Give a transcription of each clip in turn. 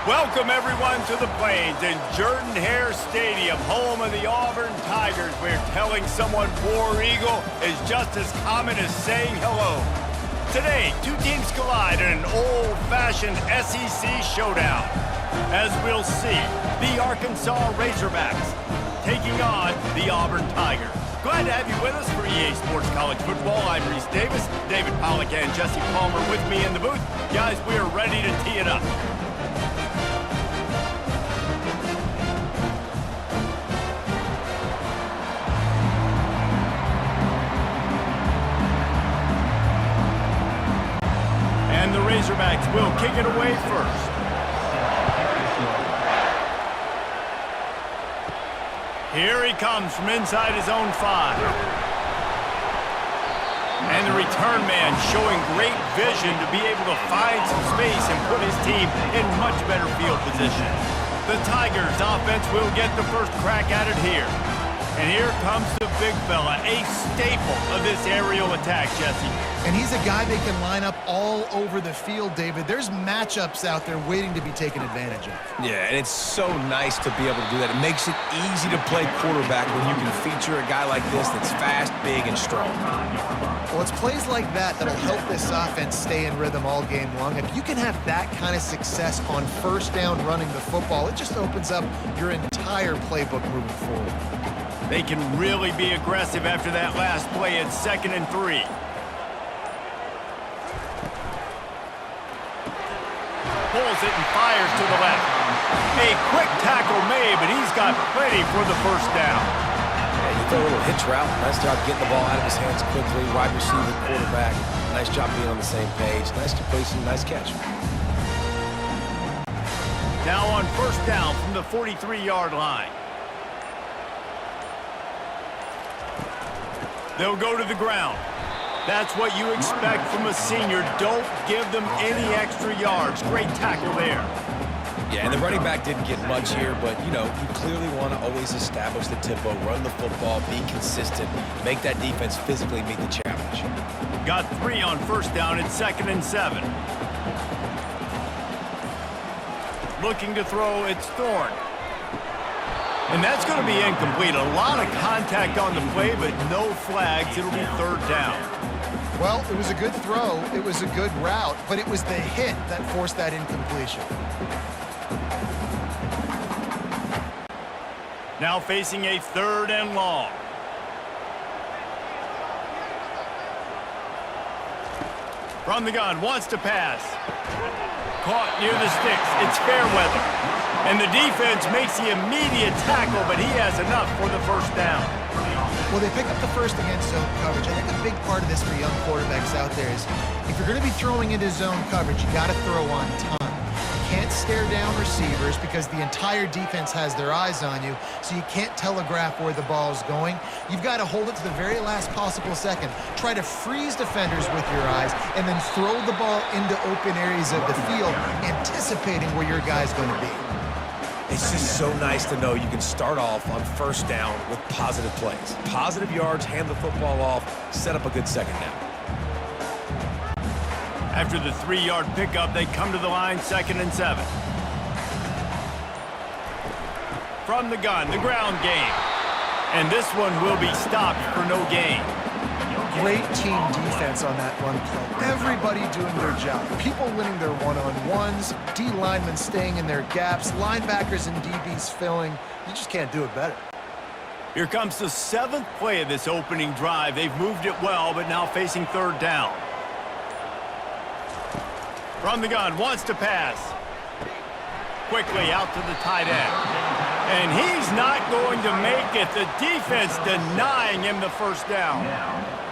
Welcome, everyone, to the Plains in Jordan-Hare Stadium, home of the Auburn Tigers, where telling someone War Eagle is just as common as saying hello. Today, two teams collide in an old-fashioned SEC showdown. As we'll see, the Arkansas Razorbacks taking on the Auburn Tigers. Glad to have you with us for EA Sports College Football. I'm Reese Davis, David Pollack, and Jesse Palmer with me in the booth. Guys, we are ready to tee it up. And the Razorbacks will kick it away first. Here he comes from inside his own 5. And the return man showing great vision to be able to find some space and put his team in much better field position. The Tigers offense will get the first crack at it here. And here comes the big fella, a staple of this aerial attack, Jesse. And he's a guy they can line up all over the field, David. There's matchups out there waiting to be taken advantage of. Yeah, and it's so nice to be able to do that. It makes it easy to play quarterback when you can feature a guy like this that's fast, big, and strong. Well, it's plays like that that'll help this offense stay in rhythm all game long. If you can have that kind of success on first down running the football, it just opens up your entire playbook moving forward. They can really be aggressive after that last play at 2nd and 3. Pulls it and fires to the left. A quick tackle made, but he's got plenty for the first down. Yeah, you throw a little hitch route. Nice job getting the ball out of his hands quickly. Wide receiver, quarterback. Nice job being on the same page. Nice completion, nice catch. Now on first down from the 43-yard line. They'll go to the ground. That's what you expect from a senior. Don't give them any extra yards. Great tackle there. Yeah, and the running back didn't get much here, but, you know, you clearly want to always establish the tempo, run the football, be consistent, make that defense physically meet the challenge. Got 3 on first down at 2nd and 7. Looking to throw, it's Thorne. And that's going to be incomplete. A lot of contact on the play, but no flags. It'll be 3rd down. Well, it was a good throw. It was a good route, but it was the hit that forced that incompletion. Now facing a 3rd and long. From the gun, wants to pass. Caught near the sticks. It's fair weather. And the defense makes the immediate tackle, but he has enough for the first down. Well, they pick up the first against zone coverage. I think a big part of this for young quarterbacks out there is if you're going to be throwing into zone coverage, you got to throw on time. You can't stare down receivers because the entire defense has their eyes on you, so you can't telegraph where the ball is going. You've got to hold it to the very last possible second. Try to freeze defenders with your eyes and then throw the ball into open areas of the field, anticipating where your guy's going to be. It's just so nice to know you can start off on first down with positive plays. Positive yards, hand the football off, set up a good second down. After the 3-yard pickup, they come to the line, 2nd and 7. From the gun, the ground game. And this one will be stopped for no gain. Great team defense on that run play. Everybody doing their job. People winning their one-on-ones, D linemen staying in their gaps, linebackers and DBs filling. You just can't do it better. Here comes the 7th play of this opening drive. They've moved it well, but now facing 3rd down. From the gun, wants to pass. Quickly out to the tight end. And he's not going to make it. The defense denying him the first down.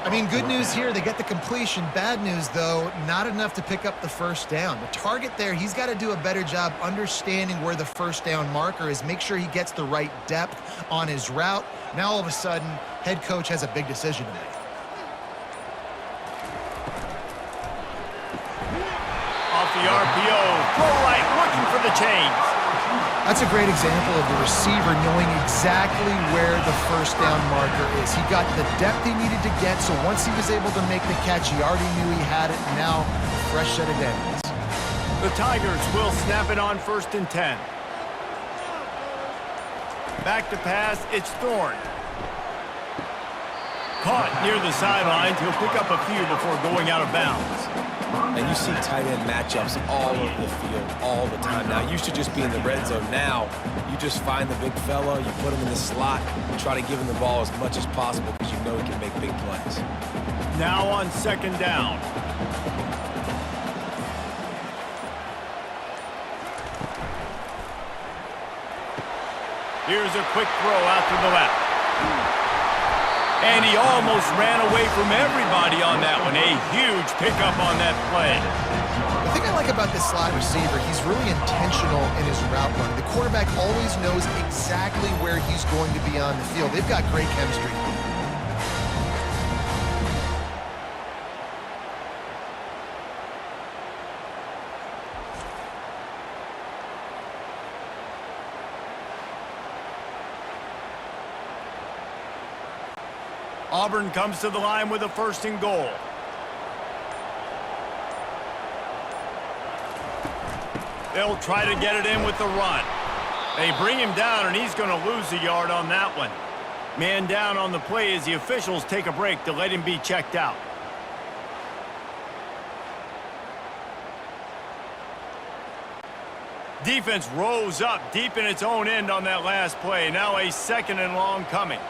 I mean, good news here, they get the completion. Bad news, though, not enough to pick up the first down. The target there, he's got to do a better job understanding where the first down marker is, make sure he gets the right depth on his route. Now, all of a sudden, head coach has a big decision to make. Off the RPO, throw right, looking for the chains. That's a great example of the receiver knowing exactly where the first down marker is. He got the depth he needed to get, so once he was able to make the catch, he already knew he had it. Now, fresh set of downs. The Tigers will snap it on 1st and 10. Back to pass, it's Thorne. Caught near the sidelines. He'll pick up a few before going out of bounds. And you see tight end matchups all over the field all the time. Now, it used to just be in the red zone. Now, you just find the big fella, you put him in the slot, and try to give him the ball as much as possible because you know he can make big plays. Now on 2nd down. Here's a quick throw out to the left. And he almost ran away from everybody on that one. A huge pickup on that play. The thing I like about this slot receiver, he's really intentional in his route running. The quarterback always knows exactly where he's going to be on the field. They've got great chemistry. Auburn comes to the line with a 1st and goal. They'll try to get it in with the run. They bring him down, and he's going to lose a yard on that one. Man down on the play as the officials take a break to let him be checked out. Defense rose up deep in its own end on that last play. Now a 2nd and long coming.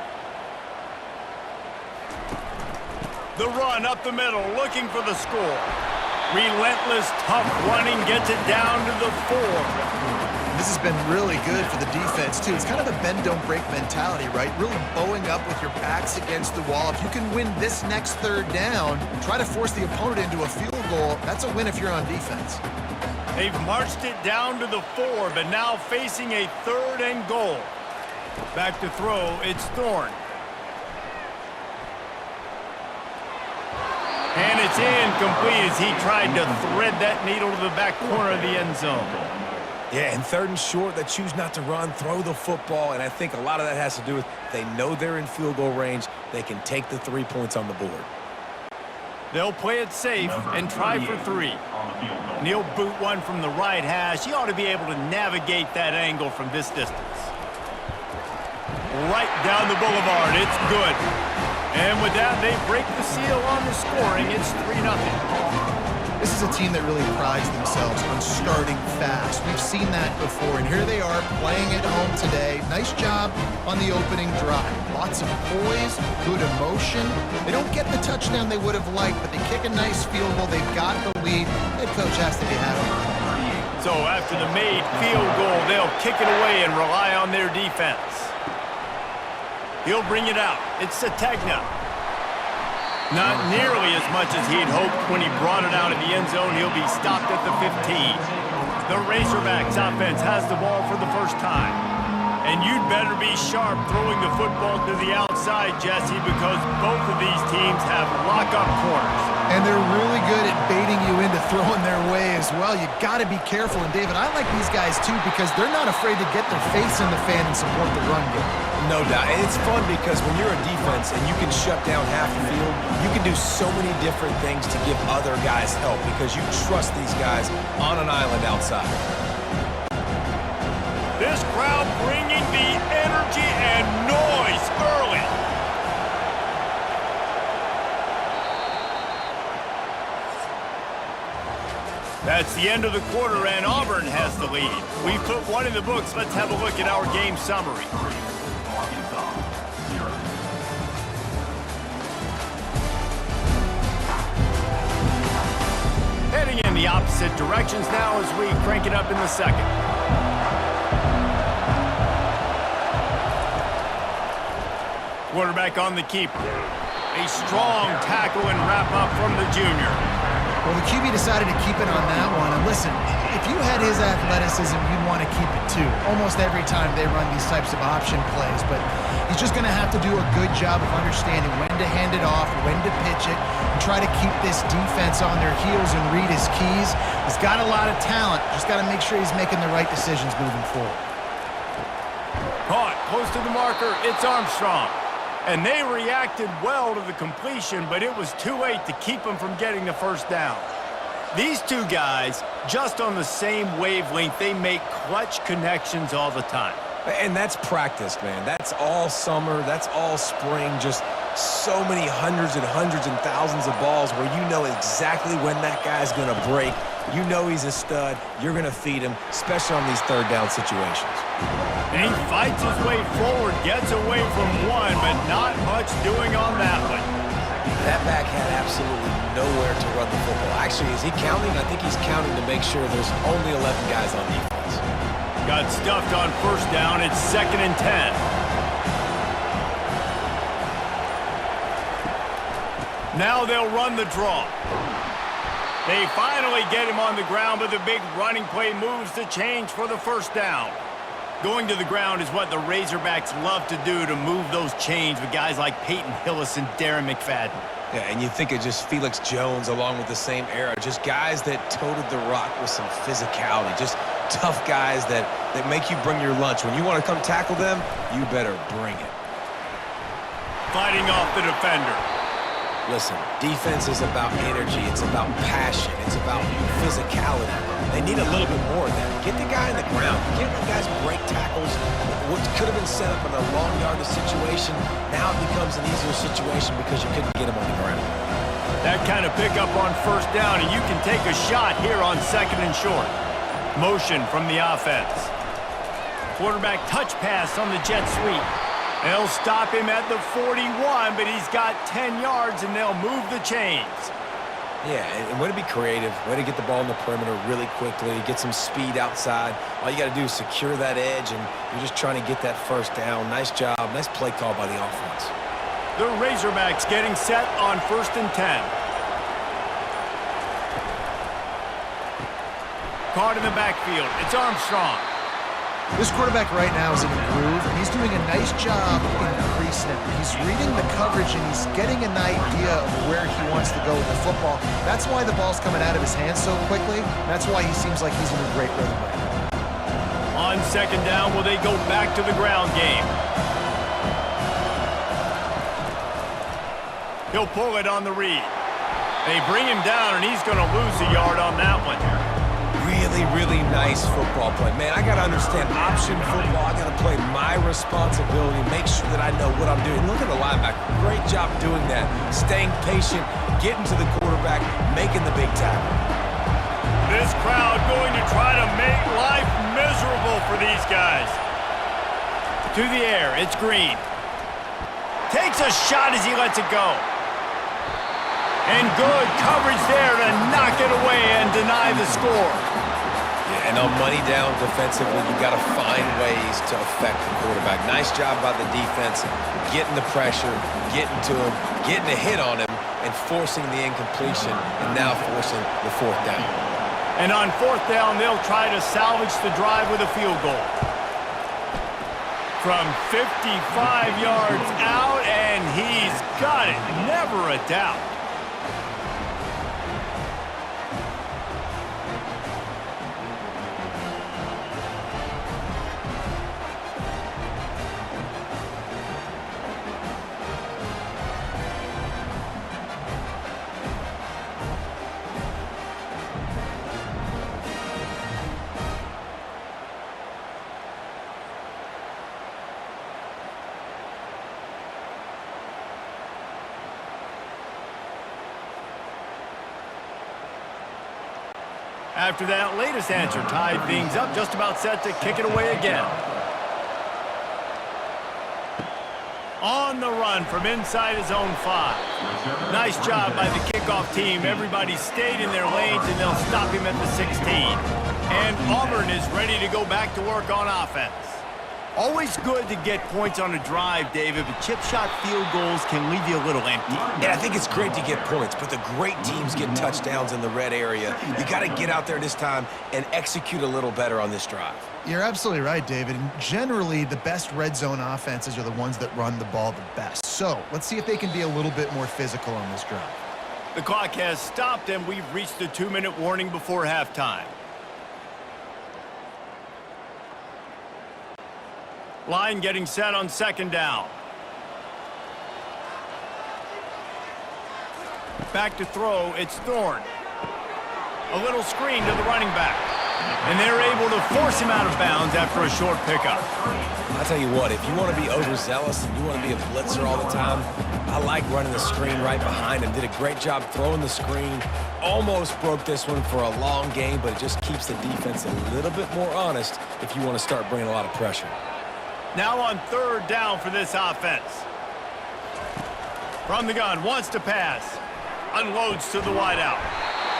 The run up the middle, looking for the score. Relentless, tough running, gets it down to the 4. This has been really good for the defense, too. It's kind of a bend-don't-break mentality, right? Really bowing up with your backs against the wall. If you can win this next 3rd down, try to force the opponent into a field goal. That's a win if you're on defense. They've marched it down to the 4, but now facing a 3rd and goal. Back to throw, it's Thorne. And it's incomplete as he tried to thread that needle to the back corner of the end zone. Yeah, and 3rd and short, they choose not to run, throw the football, and I think a lot of that has to do with they know they're in field goal range. They can take the 3 points on the board. They'll play it safe and try for 3. And he'll boot one from the right hash. He ought to be able to navigate that angle from this distance. Right down the boulevard. It's good. And with that, they break the seal on the scoring. It's 3-0. This is a team that really prides themselves on starting fast. We've seen that before, and here they are playing at home today. Nice job on the opening drive. Lots of poise, good emotion. They don't get the touchdown they would have liked, but they kick a nice field goal. They've got the lead. Head coach has to be happy. So after the made field goal, they'll kick it away and rely on their defense. He'll bring it out. It's Sategna. Not nearly as much as he'd hoped when he brought it out of the end zone. He'll be stopped at the 15. The Razorbacks offense has the ball for the first time. And you'd better be sharp throwing the football to the outside, Jesse, because both of these teams have lock-up corners. And they're really good at baiting you into throwing their way as well. You got to be careful. And, David, I like these guys, too, because they're not afraid to get their face in the fan and support the run game. No doubt. And it's fun because when you're a defense and you can shut down half the field, you can do so many different things to give other guys help because you trust these guys on an island outside. This crowd bringing the energy and noise early. That's the end of the quarter, and Auburn has the lead. We've put one in the books. Let's have a look at our game summary. Heading in the opposite directions now as we crank it up in the second. Quarterback on the keeper. A strong tackle and wrap up from the junior. Well, the QB decided to keep it on that one. And listen, if you had his athleticism, you'd want to keep it too. Almost every time they run these types of option plays. But he's just going to have to do a good job of understanding when to hand it off, when to pitch it, and try to keep this defense on their heels and read his keys. He's got a lot of talent. Just got to make sure he's making the right decisions moving forward. Caught close to the marker. It's Armstrong. And they reacted well to the completion, but it was too late to keep them from getting the first down. These two guys, just on the same wavelength, they make clutch connections all the time. And that's practice, man. That's all summer. That's all spring. Just so many hundreds and thousands of balls where you know exactly when that guy's going to break. You know he's a stud. You're going to feed him, especially on these third down situations. And he fights his way forward, gets away from one, but not much doing on that one. That back had absolutely nowhere to run the football. Actually, is he counting? I think he's counting to make sure there's only 11 guys on defense. Got stuffed on first down. It's 2nd and 10. Now they'll run the draw. They finally get him on the ground, but the big running play moves the change for the first down. Going to the ground is what the Razorbacks love to do, to move those chains with guys like Peyton Hillis and Darren McFadden. Yeah, and you think of just Felix Jones along with the same era. Just guys that toted the rock with some physicality. Just tough guys that make you bring your lunch. When you want to come tackle them, you better bring it. Fighting off the defender. Listen, defense is about energy. It's about passion. It's about physicality. They need a little bit more of that. Get the guy in the ground. Get the guys break tackles. What could have been set up in a long yardage situation, now it becomes an easier situation because you couldn't get him on the ground. That kind of pickup on first down, and you can take a shot here on 2nd and short. Motion from the offense. Quarterback touch pass on the jet sweep. They'll stop him at the 41, but he's got 10 yards, and they'll move the chains. Yeah, and way to be creative, way to get the ball in the perimeter really quickly, get some speed outside. All you got to do is secure that edge, and you're just trying to get that first down. Nice job, nice play call by the offense. The Razorbacks getting set on 1st and 10. Caught in the backfield. It's Armstrong. This quarterback right now is in a groove, and he's doing a nice job in pre-snap. He's reading the coverage, and he's getting an idea of where he wants to go with the football. That's why the ball's coming out of his hands so quickly. That's why he seems like he's in a great rhythm right now. On 2nd down, will they go back to the ground game? He'll pull it on the read. They bring him down, and he's going to lose a yard on that one. Really nice football play. Man, I got to understand option football. I got to play my responsibility, make sure that I know what I'm doing. Look at the linebacker. Great job doing that. Staying patient, getting to the quarterback, making the big tackle. This crowd going to try to make life miserable for these guys. To the air, it's Green. Takes a shot as he lets it go. And good coverage there to knock it away and deny the score. Yeah, and on money down defensively, you got to find ways to affect the quarterback. Nice job by the defense, getting the pressure, getting to him, getting a hit on him, and forcing the incompletion, and now forcing the 4th down. And on 4th down, they'll try to salvage the drive with a field goal. From 55 yards out, and he's got it. Never a doubt. After that latest answer tied things up, just about set to kick it away again. On the run from inside his own 5. Nice job by the kickoff team. Everybody stayed in their lanes, and they'll stop him at the 16. And Auburn is ready to go back to work on offense. Always good to get points on a drive, David, but chip shot field goals can leave you a little empty. Yeah, I think it's great to get points, but the great teams get touchdowns in the red area. You got to get out there this time and execute a little better on this drive. You're absolutely right, David. And generally, the best red zone offenses are the ones that run the ball the best. So let's see if they can be a little bit more physical on this drive. The clock has stopped, and we've reached the 2-minute warning before halftime. Line getting set on 2nd down. Back to throw, it's Thorne. A little screen to the running back. And they're able to force him out of bounds after a short pickup. I'll tell you what, if you want to be overzealous and you want to be a blitzer all the time, I like running the screen right behind him. Did a great job throwing the screen. Almost broke this one for a long game, but it just keeps the defense a little bit more honest if you want to start bringing a lot of pressure. Now on third down for this offense. From the gun, wants to pass. Unloads to the wideout.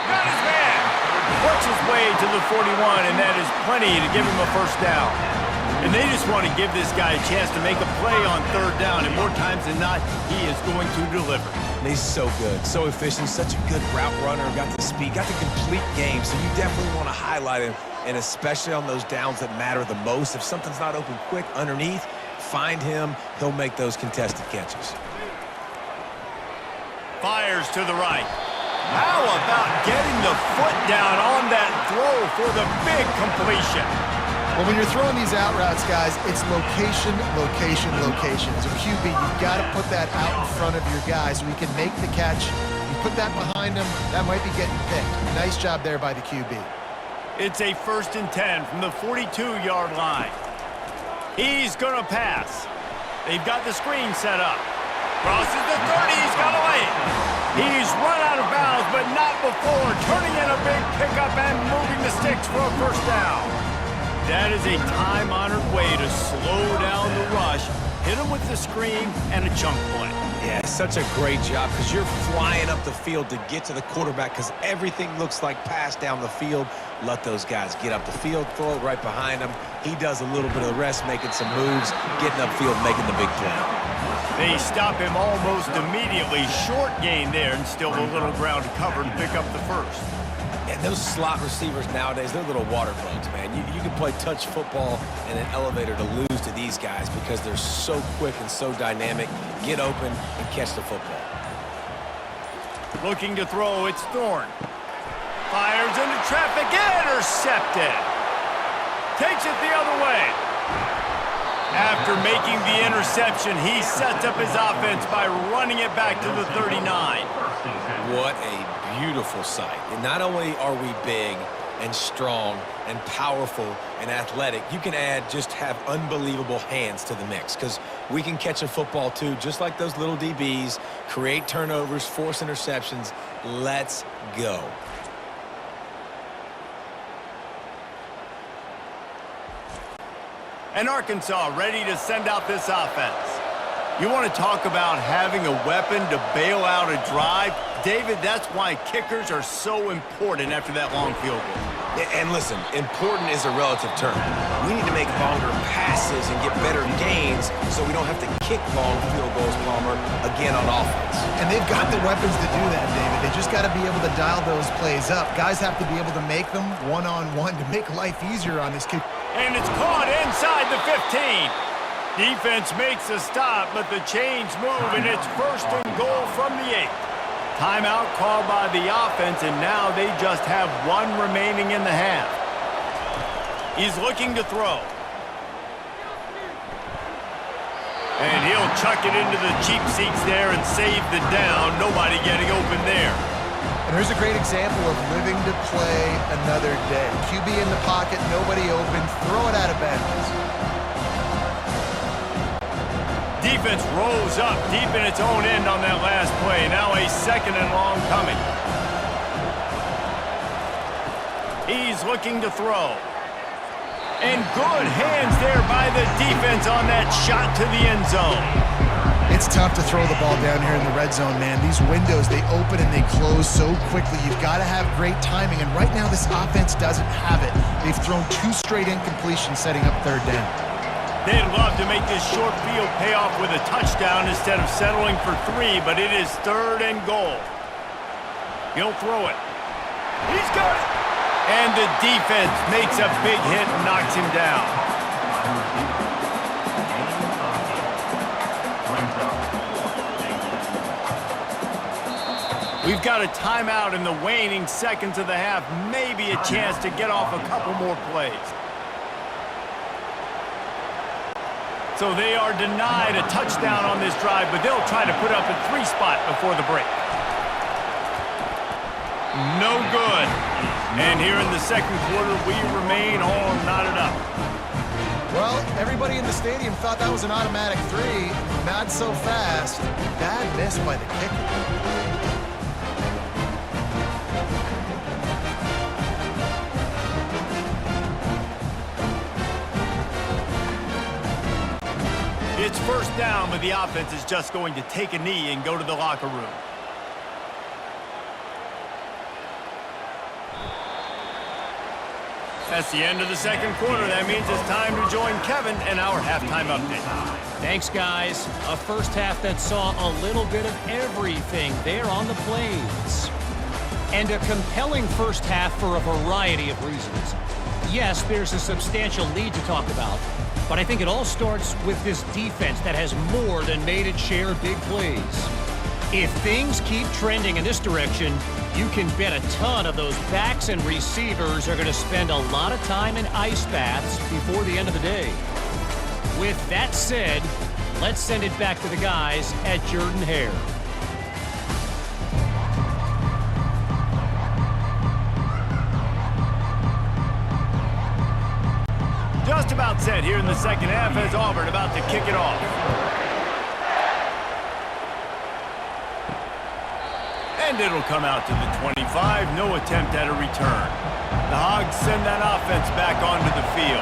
Got his man. Works his way to the 41, and that is plenty to give him a first down. And they just want to give this guy a chance to make a play on third down, and more times than not, he is going to deliver. And he's so good, so efficient, such a good route runner, got the speed, got the complete game, so you definitely want to highlight him, and especially on those downs that matter the most. If something's not open quick underneath, find him, he'll make those contested catches. Fires to the right. How about getting the foot down on that throw for the big completion? Well, when you're throwing these out routes, guys, it's location, location, location. As a QB, you've got to put that out in front of your guy so he can make the catch. You put that behind him, that might be getting picked. Nice job there by the QB. It's a 1st and 10 from the 42-yard line. He's going to pass. They've got the screen set up. Crosses the 30, he's got away. He's run out of bounds, but not before turning in a big pickup and moving the sticks for a first down. That is a time-honored way to slow down the rush, hit him with the screen, and a chunk play. Yeah, such a great job because you're flying up the field to get to the quarterback because everything looks like pass down the field. Let those guys get up the field, throw it right behind him. He does a little bit of the rest, making some moves, getting upfield, making the big play. They stop him almost immediately. Short gain there and still a little ground to cover and pick up the first. And those slot receivers nowadays, they're little water bugs, man. You can play touch football in an elevator to lose to these guys because they're so quick and so dynamic. Get open and catch the football. Looking to throw, it's Thorne. Fires into traffic, intercepted. Takes it the other way. After making the interception, he sets up his offense by running it back to the 39. What a beautiful sight. And not only are we big and strong and powerful and athletic, you can just have unbelievable hands to the mix because we can catch a football too, just like those little DBs, create turnovers, force interceptions. Let's go. And Arkansas ready to send out this offense. You want to talk about having a weapon to bail out a drive? David, that's why kickers are so important after that long field goal. And listen, important is a relative term. We need to make longer passes and get better gains so we don't have to kick long field goals, Palmer, again on offense. And they've got the weapons to do that, David. They just got to be able to dial those plays up. Guys have to be able to make them one-on-one to make life easier on this kid. And it's caught inside the 15. Defense makes a stop, but the chains move, and it's 1st and goal from the 8. Timeout called by the offense, and now they just have one remaining in the half. He's looking to throw. And he'll chuck it into the cheap seats there and save the down. Nobody getting open there. And here's a great example of living to play another day. QB in the pocket, nobody open, throw it out of bounds. Defense rolls up deep in its own end on that last play. Now a 2nd and long coming. He's looking to throw. And good hands there by the defense on that shot to the end zone. It's tough to throw the ball down here in the red zone, man. These windows, they open and they close so quickly. You've got to have great timing, and right now this offense doesn't have it. They've thrown 2 straight incompletions setting up 3rd down. They'd love to make this short field pay off with a touchdown instead of settling for 3, but it is 3rd and goal. He'll throw it. He's got it. And the defense makes a big hit and knocks him down. We've got a timeout in the waning seconds of the half. Maybe a chance to get off a couple more plays. So they are denied a touchdown on this drive, but they'll try to put up a 3 spot before the break. No good. And here in the second quarter, we remain all knotted up. Well, everybody in the stadium thought that was an automatic three. Not so fast. Bad miss by the kicker. It's first down, but the offense is just going to take a knee and go to the locker room. That's the end of the second quarter. That means it's time to join Kevin and our halftime update. Thanks, guys. A first half that saw a little bit of everything there on the plains. And a compelling first half for a variety of reasons. Yes, there's a substantial lead to talk about, but I think it all starts with this defense that has more than made its share of big plays. If things keep trending in this direction, you can bet a ton of those backs and receivers are going to spend a lot of time in ice baths before the end of the day. With that said, let's send it back to the guys at Jordan-Hare. Just about set here in the second half as Auburn about to kick it off. And it'll come out to the 25. No attempt at a return. The Hogs send that offense back onto the field.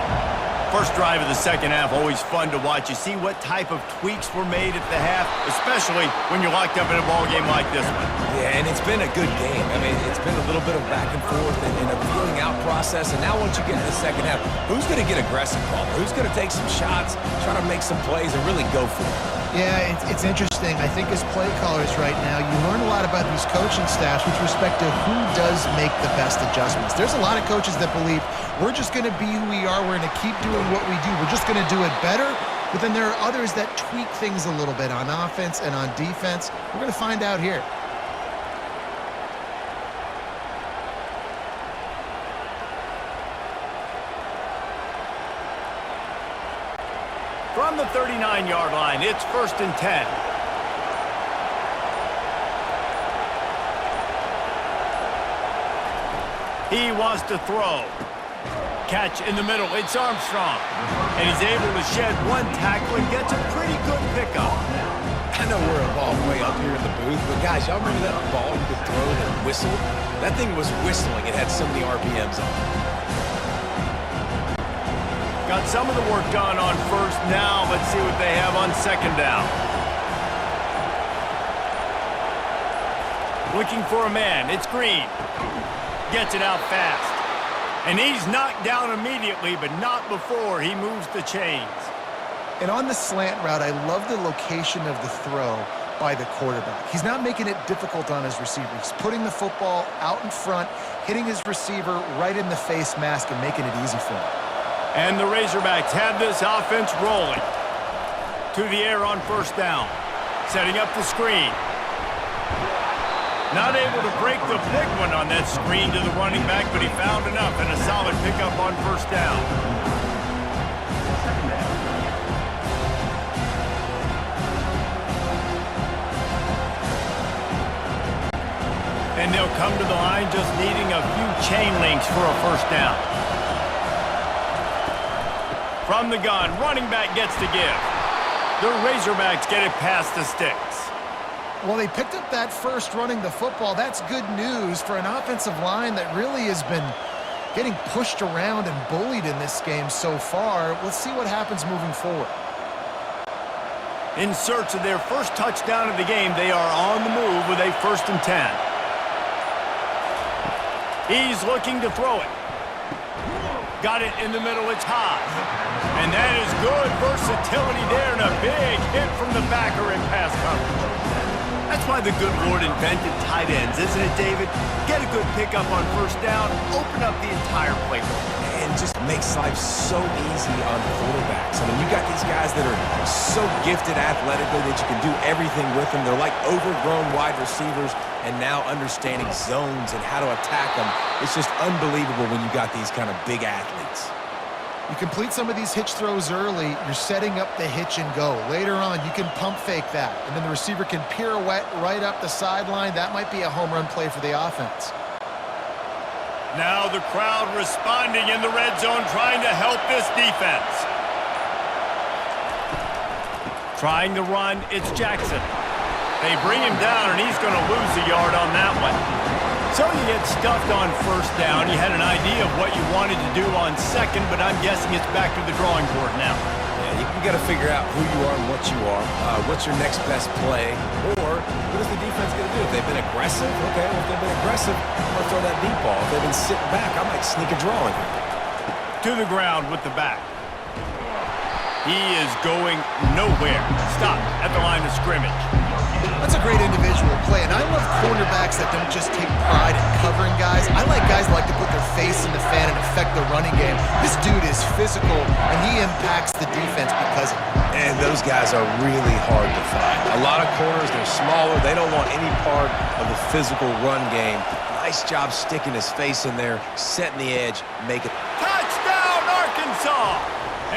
First drive of the second half, always fun to watch. You see what type of tweaks were made at the half, especially when you're locked up in a ball game like this one. Yeah, and it's been a good game. I mean, it's been a little bit of back and forth and a feeling out process. And now once you get in the second half, who's going to get aggressive, Paul? Who's going to take some shots, try to make some plays, and really go for it? Yeah, it's interesting. I think as play callers right now, you learn a lot about these coaching staffs with respect to who does make the best adjustments. There's a lot of coaches that believe we're just going to be who we are. We're going to keep doing what we do. We're just going to do it better. But then there are others that tweak things a little bit on offense and on defense. We're going to find out here. From the 39-yard line, it's 1st and 10. He wants to throw. Catch in the middle. It's Armstrong. And he's able to shed one tackle and gets a pretty good pickup. I know we're all the way up here in the booth, but guys, y'all remember that ball you could throw that whistled? That thing was whistling. It had so many RPMs on it. Got some of the work done on first. Now let's see what they have on second down. Looking for a man. It's Green. Gets it out fast. And he's knocked down immediately, but not before he moves the chains. And on the slant route, I love the location of the throw by the quarterback. He's not making it difficult on his receiver. He's putting the football out in front, hitting his receiver right in the face mask and making it easy for him. And the Razorbacks have this offense rolling. To the air on first down. Setting up the screen. Not able to break the big one on that screen to the running back, but he found enough and a solid pickup on first down. And they'll come to the line just needing a few chain links for a first down. From the gun, running back gets to give. The Razorbacks get it past the sticks. Well, they picked up that first running the football. That's good news for an offensive line that really has been getting pushed around and bullied in this game so far. Let's see what happens moving forward. In search of their first touchdown of the game, they are on the move with a 1st and 10. He's looking to throw it. Got it in the middle, it's high. And that is good versatility there and a big hit from the backer in pass coverage. That's why the good Lord invented tight ends, isn't it, David? Get a good pickup on first down, open up the entire playbook. And just makes life so easy on quarterbacks. I mean, you got these guys that are so gifted athletically that you can do everything with them. They're like overgrown wide receivers, and now understanding zones and how to attack them. It's just unbelievable when you got these kind of big athletes. You complete some of these hitch throws early, you're setting up the hitch and go. Later on, you can pump fake that, and then the receiver can pirouette right up the sideline. That might be a home run play for the offense. Now the crowd responding in the red zone, trying to help this defense. Trying to run, it's Jackson. They bring him down, and he's going to lose a yard on that one. So you get stuffed on first down. You had an idea of what you wanted to do on second, but I'm guessing it's back to the drawing board now. Yeah, you got to figure out who you are and what you are. What's your next best play? Or what is the defense going to do? If they've been aggressive, okay, well, if they've been aggressive, I'm going to throw that deep ball. If they've been sitting back, I might sneak a draw in here. To the ground with the back. He is going nowhere. Stopped at the line of scrimmage. That's a great individual play, and I love cornerbacks that don't just take pride in covering guys. I like guys that like to put their face in the fan and affect the running game. This dude is physical, and he impacts the defense because of it. And those guys are really hard to find. A lot of corners, they're smaller. They don't want any part of the physical run game. Nice job sticking his face in there, setting the edge, making it. Touchdown, Arkansas!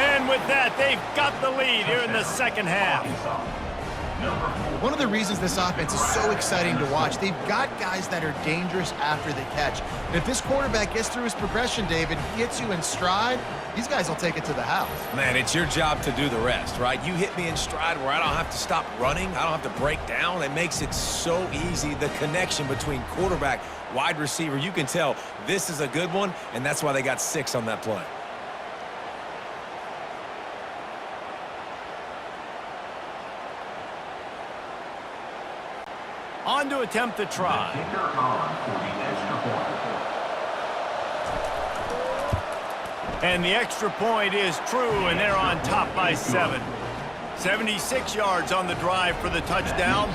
And with that, they've got the lead here in the second half. One of the reasons this offense is so exciting to watch, they've got guys that are dangerous after the catch. And if this quarterback gets through his progression, David, he hits you in stride, these guys will take it to the house. Man, it's your job to do the rest, right? You hit me in stride where I don't have to stop running. I don't have to break down. It makes it so easy. The connection between quarterback, wide receiver, you can tell this is a good one, and that's why they got 6 on that play. On to attempt the try. And the extra point is true, and they're on top by 7. 76 yards on the drive for the touchdown,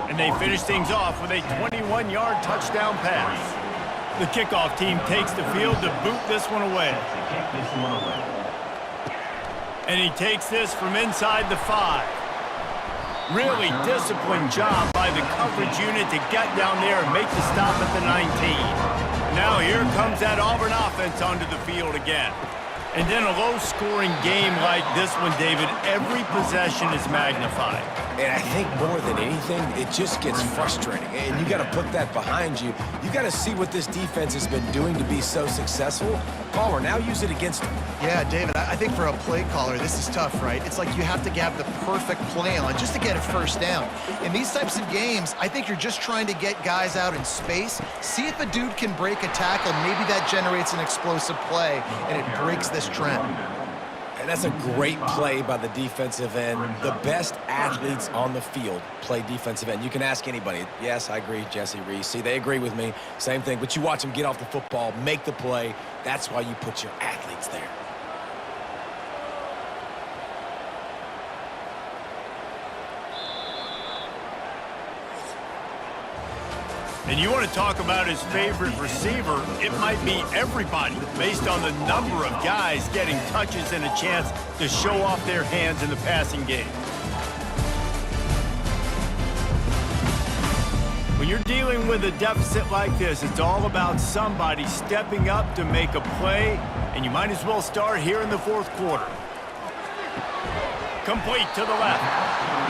and they finish things off with a 21-yard touchdown pass. The kickoff team takes the field to boot this one away. And he takes this from inside the 5. Really disciplined job by the coverage unit to get down there and make the stop at the 19. Now here comes that Auburn offense onto the field again. And in a low-scoring game like this one, David, every possession is magnified. And I think more than anything, it just gets frustrating. And you got to put that behind you. You got to see what this defense has been doing to be so successful. Caller, now use it against them. Yeah, David, I think for a play caller, this is tough, right? It's like you have to have the perfect play on just to get a first down. In these types of games, I think you're just trying to get guys out in space, see if a dude can break a tackle, maybe that generates an explosive play, and it breaks this trend. And that's a great play by the defensive end. The best athletes on the field play defensive end. You can ask anybody. Yes, I agree, Jesse Reese. See, they agree with me. Same thing. But you watch them get off the football, make the play. That's why you put your athletes there. And you want to talk about his favorite receiver, it might be everybody based on the number of guys getting touches and a chance to show off their hands in the passing game. When you're dealing with a deficit like this, it's all about somebody stepping up to make a play, and you might as well start here in the fourth quarter. Complete to the left.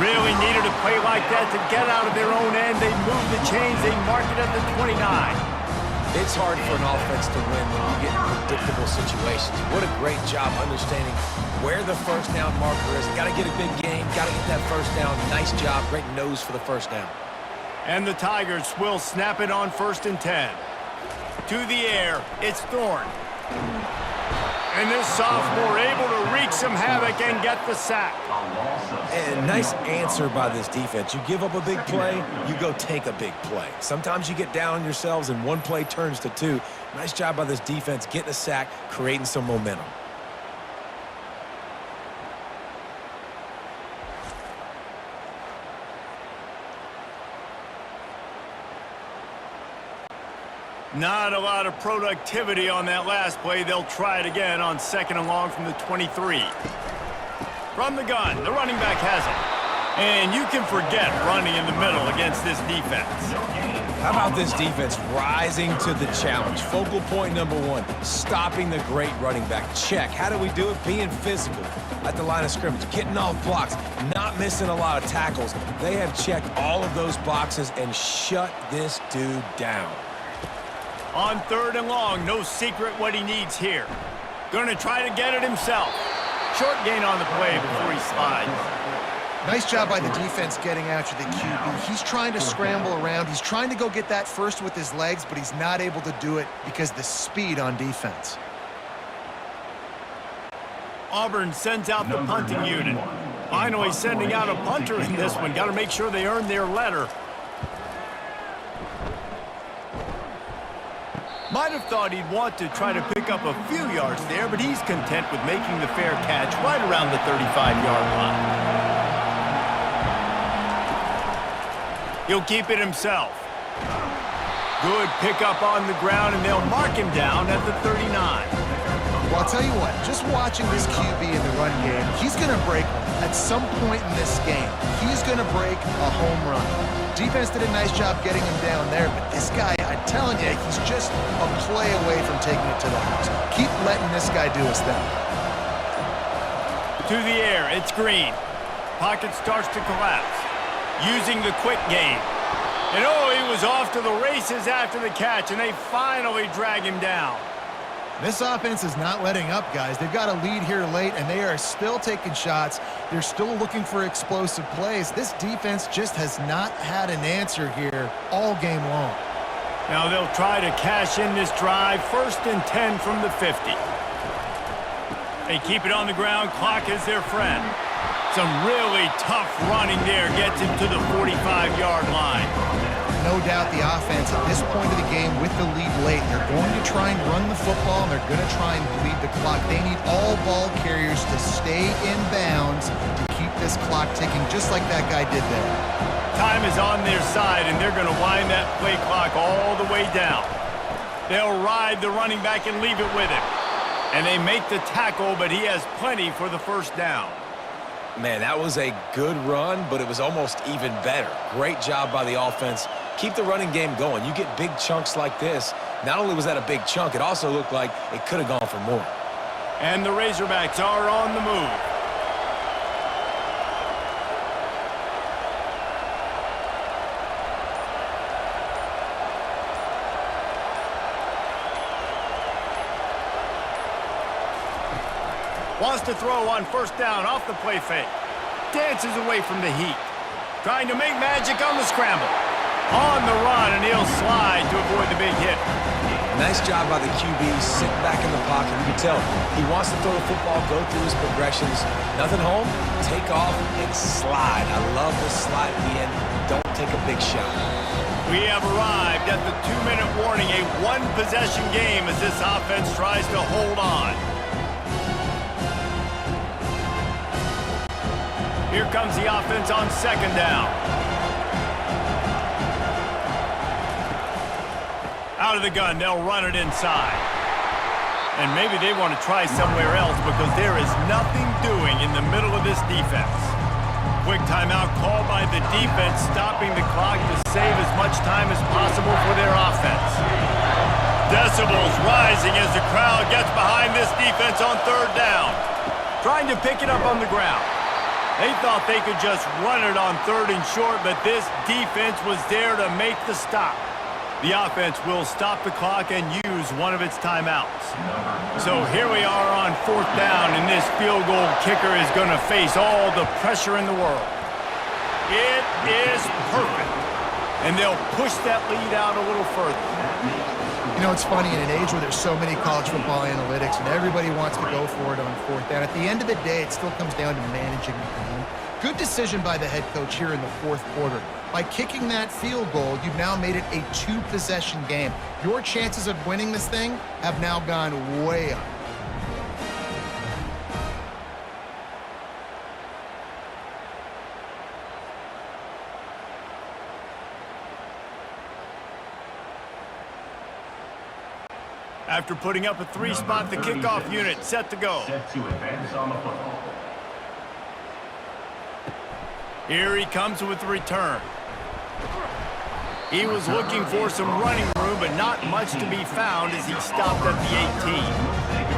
Really needed a play like that to get out of their own end. They move the chains. They mark it at the 29. It's hard for an offense to win when you get in predictable situations. What a great job understanding where the first down marker is. Got to get a big gain. Got to get that first down. Nice job. Great nose for the first down. And the Tigers will snap it on 1st and 10. To the air, it's Thorne. And this sophomore able to wreak some havoc and get the sack. And nice answer by this defense. You give up a big play, you go take a big play. Sometimes you get down on yourselves and one play turns to 2. Nice job by this defense getting a sack, creating some momentum. Not a lot of productivity on that last play. They'll try it again on 2nd and long from the 23. From the gun, the running back has it. And you can forget running in the middle against this defense. How about this defense rising to the challenge? Focal point number 1, stopping the great running back. Check. How do we do it? Being physical at the line of scrimmage, getting off blocks, not missing a lot of tackles. They have checked all of those boxes and shut this dude down. On 3rd and long, no secret what he needs here. Going to try to get it himself. Short gain on the play before he slides. Nice job by the defense getting after the QB. He's trying to scramble around. He's trying to go get that first with his legs, but he's not able to do it because of the speed on defense. Auburn sends out the punting unit. Finally sending out a punter in this one. Got to make sure they earn their letter. Might have thought he'd want to try to pick up a few yards there, but he's content with making the fair catch right around the 35-yard line. He'll keep it himself. Good pickup on the ground, and they'll mark him down at the 39. Well, I'll tell you what, just watching this QB in the run game, he's going to break one. At some point in this game, he's going to break a home run. Defense did a nice job getting him down there, but this guy, I'm telling you, he's just a play away from taking it to the house. Keep letting this guy do his thing. To the air, it's Green. Pocket starts to collapse. Using the quick game. And oh, he was off to the races after the catch, and they finally drag him down. This offense is not letting up, guys. They've got a lead here late, and they are still taking shots. They're still looking for explosive plays. This defense just has not had an answer here all game long. Now they'll try to cash in this drive. 1st and 10 from the 50. They keep it on the ground. Clock is their friend. Some really tough running there gets him to the 45-yard line. No doubt the offense at this point of the game with the lead late, they're going to try and run the football, and they're going to try and bleed the clock. They need all ball carriers to stay in bounds to keep this clock ticking, just like that guy did there. Time is on their side, and they're going to wind that play clock all the way down. They'll ride the running back and leave it with him. And they make the tackle, but he has plenty for the 1st down. Man, that was a good run, but it was almost even better. Great job by the offense. Keep the running game going. You get big chunks like this. Not only was that a big chunk, it also looked like it could have gone for more. And the Razorbacks are on the move. Wants to throw on 1st down off the play fake. Dances away from the heat. Trying to make magic on the scramble. On the run, and he'll slide to avoid the big hit. Nice job by the QB, sitting back in the pocket. You can tell he wants to throw the football, go through his progressions. Nothing home, take off, and slide. I love the slide at the end. Don't take a big shot. We have arrived at the 2-minute warning, a one-possession game as this offense tries to hold on. Here comes the offense on 2nd down. Out of the gun, they'll run it inside. And maybe they want to try somewhere else because there is nothing doing in the middle of this defense. Quick timeout called by the defense, stopping the clock to save as much time as possible for their offense. Decibels rising as the crowd gets behind this defense on 3rd down. Trying to pick it up on the ground. They thought they could just run it on 3rd and short, but this defense was there to make the stop. The offense will stop the clock and use one of its timeouts. So here we are on 4th down, and this field goal kicker is going to face all the pressure in the world. It is perfect, and they'll push that lead out a little further. You know, it's funny, in an age where there's so many college football analytics and everybody wants to go for it on 4th down, at the end of the day, it still comes down to managing the game. Good decision by the head coach here in the 4th quarter. By kicking that field goal, you've now made it a 2-possession game. Your chances of winning this thing have now gone way up. After putting up a 3-spot, the kickoff unit set to go. Set to advance on the football. Here he comes with the return. He was looking for some running room, but not much to be found as he stopped at the 18.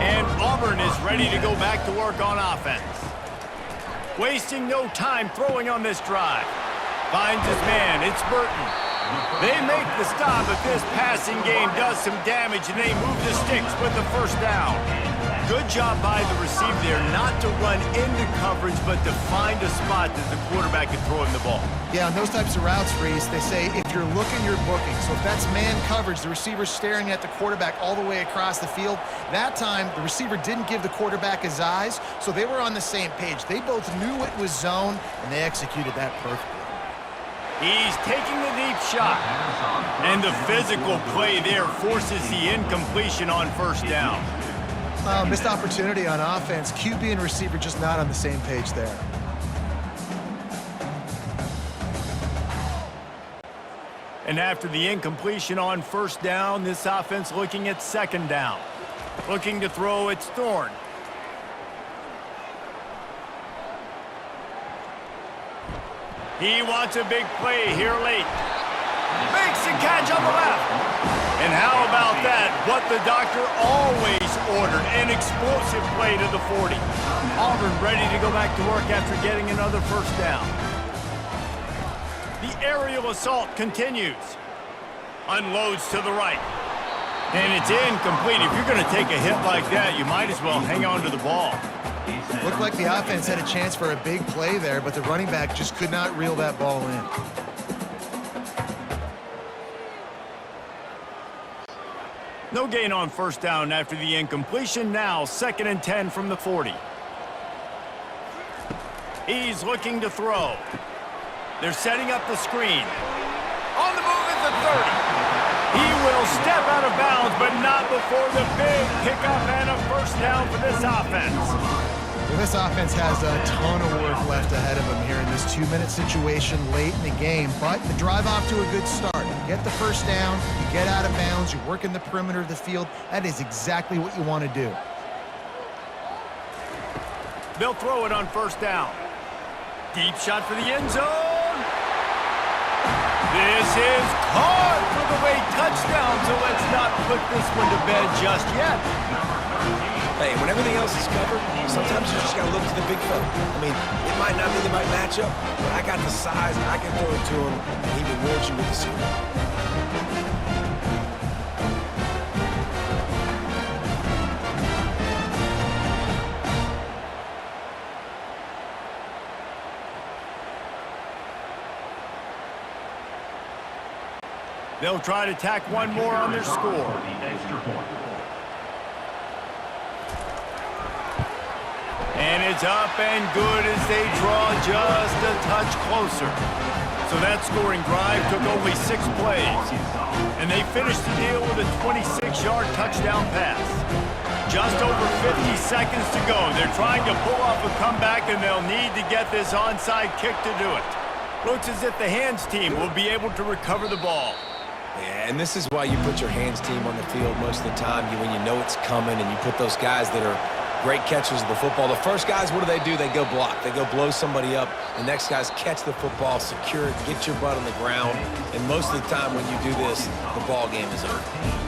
And Auburn is ready to go back to work on offense. Wasting no time throwing on this drive. Finds his man. It's Burton. They make the stop, but this passing game does some damage, and they move the sticks with the first down. Good job by the receiver there not to run into coverage, but to find a spot that the quarterback can throw him the ball. Yeah, on those types of routes, Reese, they say if you're looking, you're booking. So if that's man coverage, the receiver's staring at the quarterback all the way across the field. That time, the receiver didn't give the quarterback his eyes, so they were on the same page. They both knew it was zone, and they executed that perfectly. He's taking the deep shot. And the physical play there forces the incompletion on first down. Missed opportunity on offense. QB and receiver just not on the same page there. And after the incompletion on first down, this offense looking at second down. Looking to throw, it's Thorne. He wants a big play here late. Makes the catch on the left. And how about that? What the doctor always ordered, an explosive play to the 40. Auburn ready to go back to work after getting another first down. The aerial assault continues. Unloads to the right. And it's incomplete. If you're going to take a hit like that, you might as well hang on to the ball. Looked like the offense had a chance for a big play there, but the running back just could not reel that ball in. No gain on first down after the incompletion. Now 2nd and 10 from the 40. He's looking to throw. They're setting up the screen. On the move at the 30. He will step out of bounds, but not before the big pickup and a first down for this offense. Well, this offense has a ton of work left ahead of them here in this 2-minute situation late in the game, but the drive off to a good start. You get the first down, you get out of bounds, you work in the perimeter of the field. That is exactly what you want to do. They'll throw it on first down. Deep shot for the end zone. This is caught for the late touchdown, so let's not put this one to bed just yet. Hey, when everything else is covered, sometimes you just got to look to the big fella. I mean, it might not be the right matchup, but I got the size, and I can throw it to him, and he rewards you with the score. They'll try to tack one more on their score. And it's up and good as they draw just a touch closer. So that scoring drive took only 6 plays. And they finished the deal with a 26-yard touchdown pass. Just over 50 seconds to go. They're trying to pull off a comeback, and they'll need to get this onside kick to do it. Looks as if the hands team will be able to recover the ball. Yeah, and this is why you put your hands team on the field most of the time, when you know it's coming, and you put those guys that are great catchers of the football. The first guys, what do? They go block. They go blow somebody up. The next guys catch the football, secure it, get your butt on the ground. And most of the time when you do this, the ball game is over.